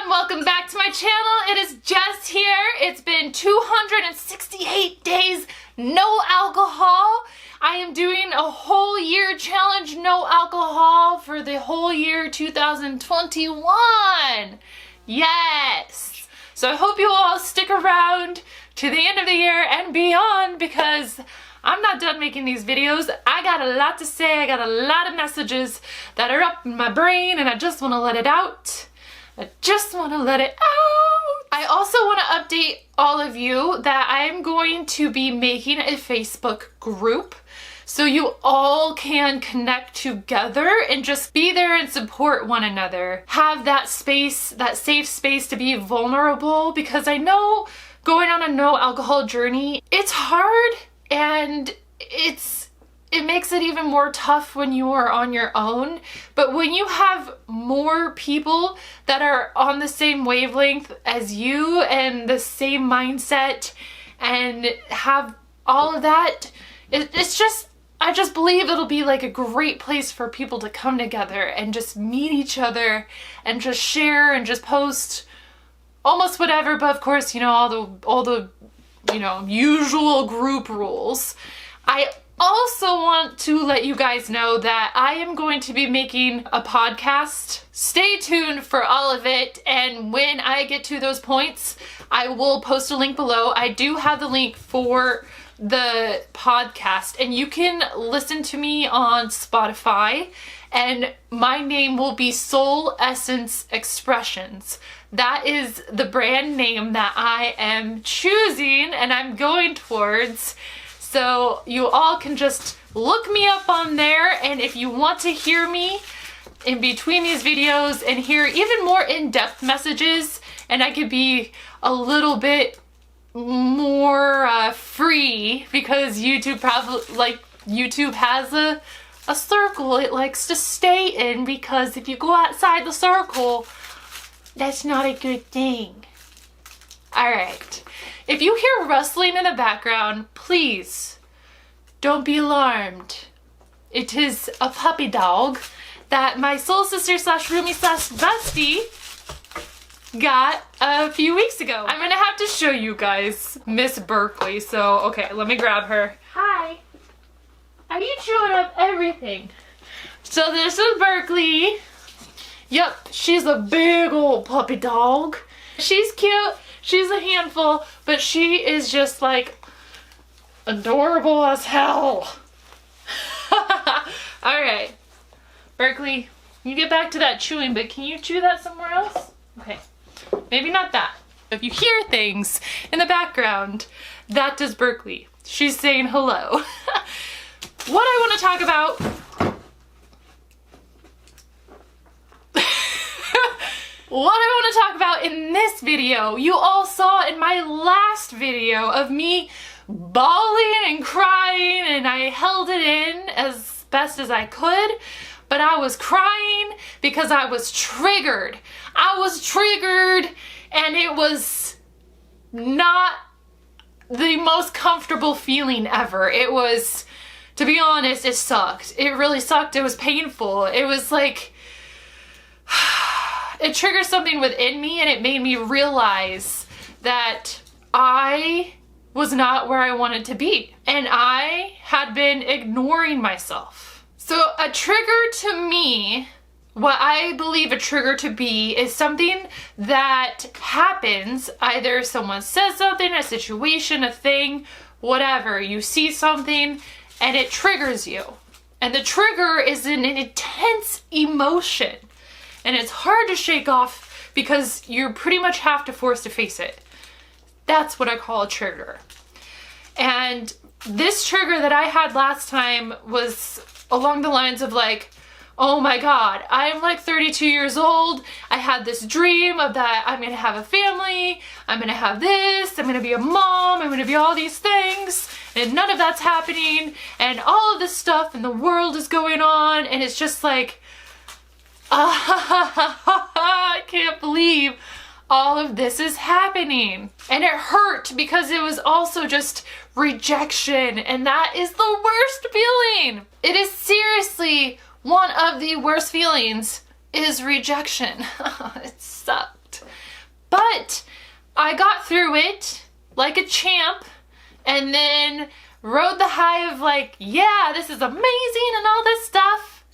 Welcome back to my channel. It is Jess here. It's been 268 days, no alcohol. I am doing a whole year challenge, no alcohol, for the whole year 2021. Yes. So I hope you all stick around to the end of the year and beyond, because I'm not done making these videos. I got a lot to say. I got a lot of messages that are up in my brain and I just want to let it out. I also want to update all of you that I'm going to be making a Facebook group so you all can connect together and just be there and support one another. Have that space, that safe space to be vulnerable, because I know going on a no alcohol journey, it's hard and it makes it even more tough when you are on your own. But when you have more people that are on the same wavelength as you and the same mindset and have all of that, I just believe it'll be like a great place for people to come together and just meet each other and just share and just post almost whatever, but of course, you know, all the you know, usual group rules. I also want to let you guys know that I am going to be making a podcast. Stay tuned for all of it, and when I get to those points, I will post a link below. I do have the link for the podcast, and you can listen to me on Spotify, and my name will be Soul Essence Expressions. That is the brand name that I am choosing and I'm going towards. So you all can just look me up on there, and if you want to hear me in between these videos and hear even more in-depth messages, and I could be a little bit more free, because YouTube YouTube has a circle it likes to stay in, because if you go outside the circle, that's not a good thing. Alright. If you hear rustling in the background, please don't be alarmed. It is a puppy dog that my soul sister slash roomie slash bestie got a few weeks ago. I'm gonna have to show you guys Miss Berkeley. So, okay, let me grab her. Hi. Are you chewing up everything? So this is Berkeley. Yep, she's a big old puppy dog. She's cute. She's a handful, but she is just like adorable as hell. Alright, Berkeley, you get back to that chewing, but can you chew that somewhere else? Okay, maybe not that. If you hear things in the background, that is Berkeley. She's saying hello. What I want to talk about what I want to talk about in this video, you all saw in my last video of me bawling and crying, and I held it in as best as I could, but I was crying because I was triggered. I was triggered, and it was not the most comfortable feeling ever. It was, to be honest, it sucked. It really sucked. It was painful. It was like, it triggered something within me, and it made me realize that I was not where I wanted to be, and I had been ignoring myself. So a trigger to me, what I believe a trigger to be, is something that happens. Either someone says something, a situation, a thing, whatever. You see something and it triggers you. And the trigger is an intense emotion. And it's hard to shake off because you pretty much have to force to face it. That's what I call a trigger. And this trigger that I had last time was along the lines of like, oh my God, I'm like 32 years old. I had this dream of that I'm gonna have a family, I'm gonna have this, I'm gonna be a mom, I'm gonna be all these things, and none of that's happening, and all of this stuff in the world is going on, and it's just like, I can't believe all of this is happening. And it hurt because it was also just rejection, and that is the worst feeling. It is seriously one of the worst feelings is rejection. It sucked. But I got through it like a champ, and then rode the high of like, yeah, this is amazing and all this stuff.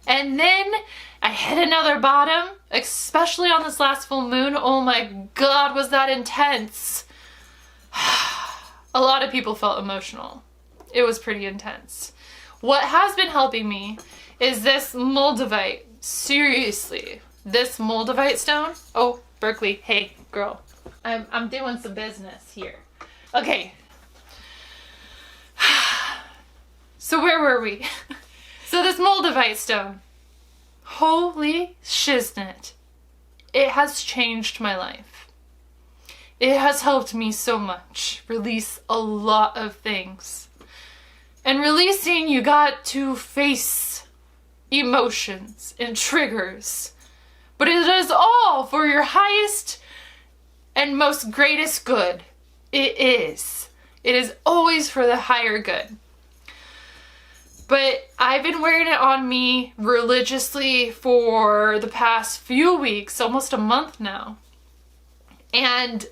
And then I hit another bottom, especially on this last full moon. Oh my God, was that intense. A lot of people felt emotional. It was pretty intense. What has been helping me is this Moldavite. Seriously, this Moldavite stone. Oh, Berkeley, hey, girl. I'm doing some business here. Okay. So where were we? So this Moldavite stone. Holy shiznit. It has changed my life. It has helped me so much release a lot of things. And releasing, you got to face emotions and triggers. But it is all for your highest and most greatest good. It is. It is always for the higher good. But I've been wearing it on me religiously for the past few weeks, almost a month now. And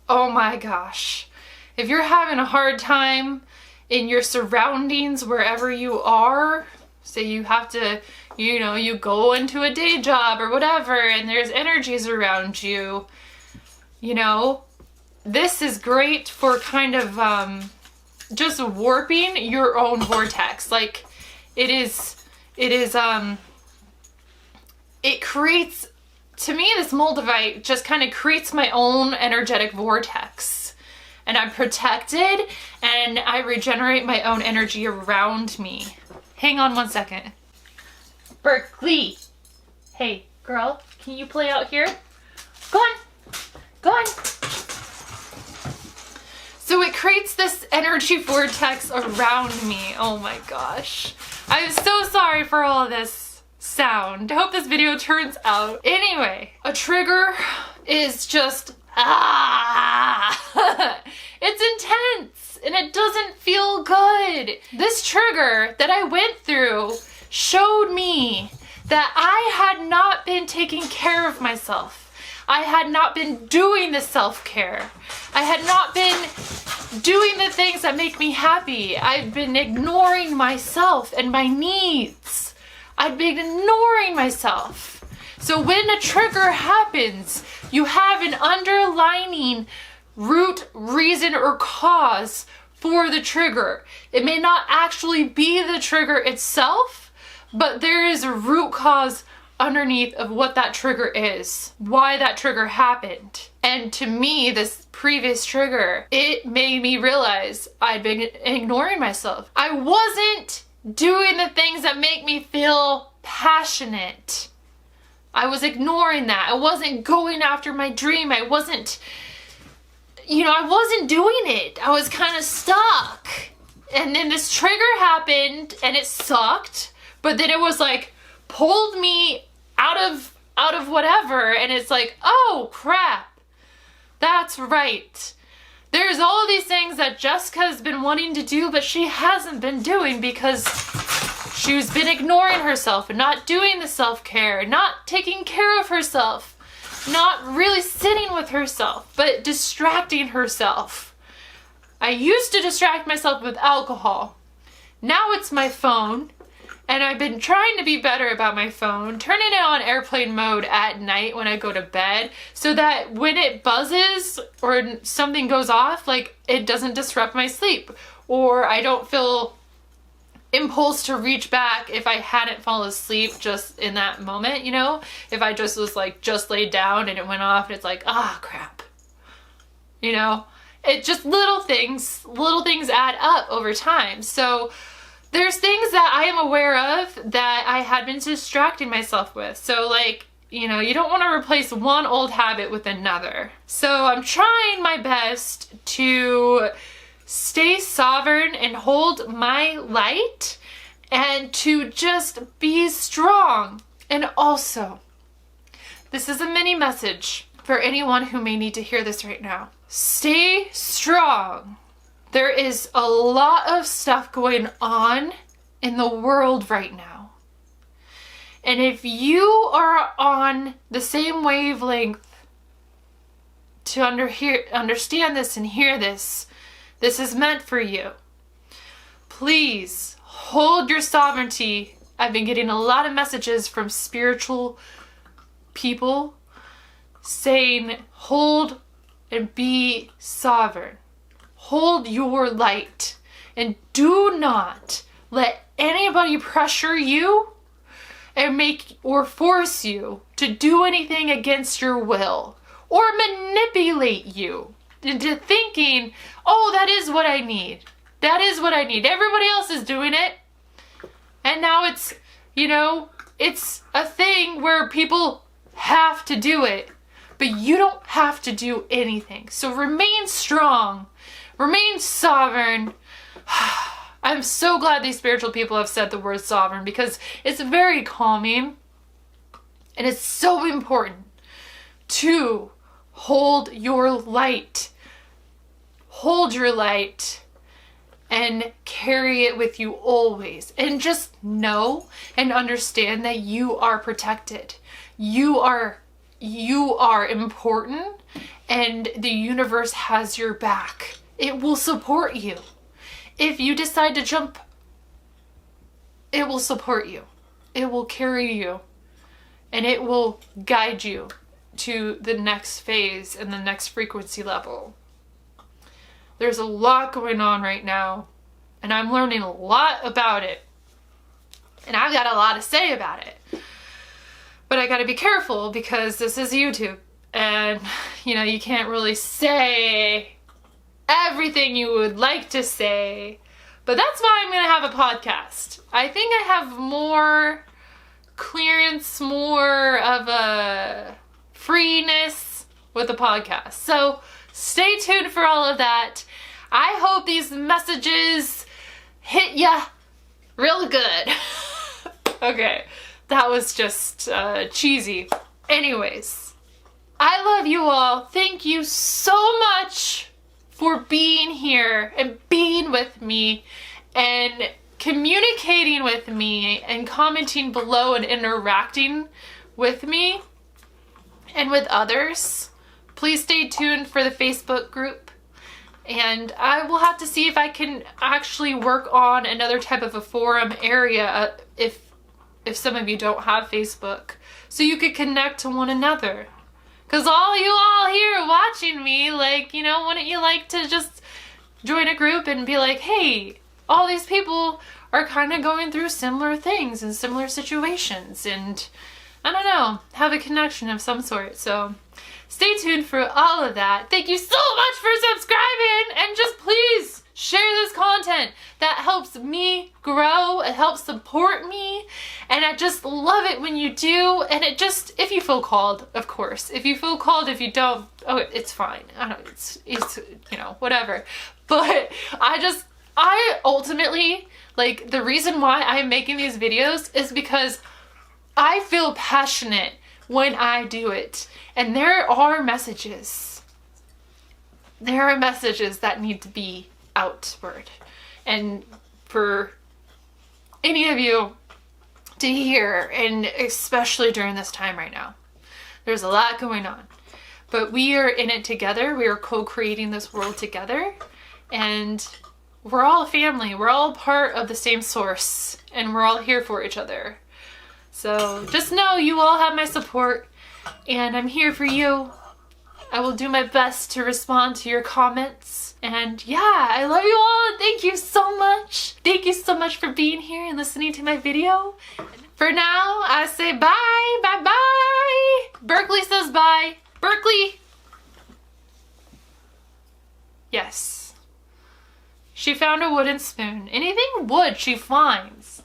oh my gosh, if you're having a hard time in your surroundings wherever you are, say you have to, you go into a day job or whatever, and there's energies around you, this is great for kind of just warping your own vortex. Like it creates, to me, this Moldavite just kind of creates my own energetic vortex, and I'm protected and I regenerate my own energy around me. Hang on one second. Berkeley, hey girl, can you play out here? Go on, go on. So it creates this energy vortex around me. Oh my gosh. I'm so sorry for all of this sound. I hope this video turns out. Anyway, a trigger is just, it's intense and it doesn't feel good. This trigger that I went through showed me that I had not been taking care of myself. I had not been doing the self-care. I had not been doing the things that make me happy. I've been ignoring myself and my needs. I've been ignoring myself. So when a trigger happens, you have an underlying root, reason, or cause for the trigger. It may not actually be the trigger itself, but there is a root cause underneath of what that trigger is, why that trigger happened. And to me, this previous trigger, it made me realize I'd been ignoring myself. I wasn't doing the things that make me feel passionate. I was ignoring that. I wasn't going after my dream. I wasn't doing it. I was kind of stuck. And then this trigger happened and it sucked, but then it was like pulled me out of whatever, and it's like, oh crap. That's right. There's all these things that Jessica's been wanting to do, but she hasn't been doing because she's been ignoring herself and not doing the self-care, not taking care of herself, not really sitting with herself, but distracting herself. I used to distract myself with alcohol. Now it's my phone, and I've been trying to be better about my phone, turning it on airplane mode at night when I go to bed so that when it buzzes or something goes off, like it doesn't disrupt my sleep, or I don't feel impulse to reach back if I hadn't fallen asleep just in that moment, you know? If I just was like just laid down and it went off and it's like, ah, crap. You know? It's just little things add up over time. So there's things that I am aware of that I had been distracting myself with. So like, you know, you don't want to replace one old habit with another. So I'm trying my best to stay sovereign and hold my light and to just be strong. And also, this is a mini message for anyone who may need to hear this right now. Stay strong. There is a lot of stuff going on in the world right now. And if you are on the same wavelength to understand this and hear this, this is meant for you. Please hold your sovereignty. I've been getting a lot of messages from spiritual people saying, hold and be sovereign. Hold your light and do not let anybody pressure you and make or force you to do anything against your will or manipulate you into thinking, oh, that is what I need. That is what I need. Everybody else is doing it. And now it's, you know, it's a thing where people have to do it, but you don't have to do anything. So remain strong. Remain sovereign. I'm so glad these spiritual people have said the word sovereign because it's very calming and it's so important to hold your light. Hold your light and carry it with you always. And just know and understand that you are protected. You are important and the universe has your back. It will support you. If you decide to jump, it will support you. It will carry you. And it will guide you to the next phase and the next frequency level. There's a lot going on right now, and I'm learning a lot about it. And I've got a lot to say about it. But I gotta be careful because this is YouTube. And, you know, you can't really say everything you would like to say, but that's why I'm gonna have a podcast. I think I have more clearance, more of a freeness with the podcast. So stay tuned for all of that. I hope these messages hit ya real good. Okay, that was just cheesy. Anyways, I love you all. Thank you so much for being here and being with me and communicating with me and commenting below and interacting with me and with others. Please stay tuned for the Facebook group, and I will have to see if I can actually work on another type of a forum area if some of you don't have Facebook, so you could connect to one another. Because all you all here watching me, like, you know, wouldn't you like to just join a group and be like, hey, all these people are kind of going through similar things and similar situations, and I don't know, have a connection of some sort. So stay tuned for all of that. Thank you so much for subscribing, and just please share this content. That helps me grow, it helps support me, and I just love it when you do. And it just, if you feel called, of course. If you feel called, if you don't, oh, it's fine. I don't, it's you know, whatever. But I ultimately, like, the reason why I'm making these videos is because I feel passionate when I do it. And there are messages. There are messages that need to be outward. And for any of you to hear, and especially during this time right now, there's a lot going on. But we are in it together. We are co-creating this world together. And we're all a family. We're all part of the same source. And we're all here for each other. So just know you all have my support. And I'm here for you. I will do my best to respond to your comments. And yeah, I love you all, and thank you so much. Thank you so much for being here and listening to my video. For now, I say bye, bye, bye. Berkeley says bye. Berkeley. Yes. She found a wooden spoon. Anything wood she finds.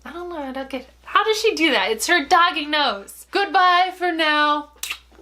I don't know, I don't get it. How does she do that? It's her doggy nose. Goodbye for now.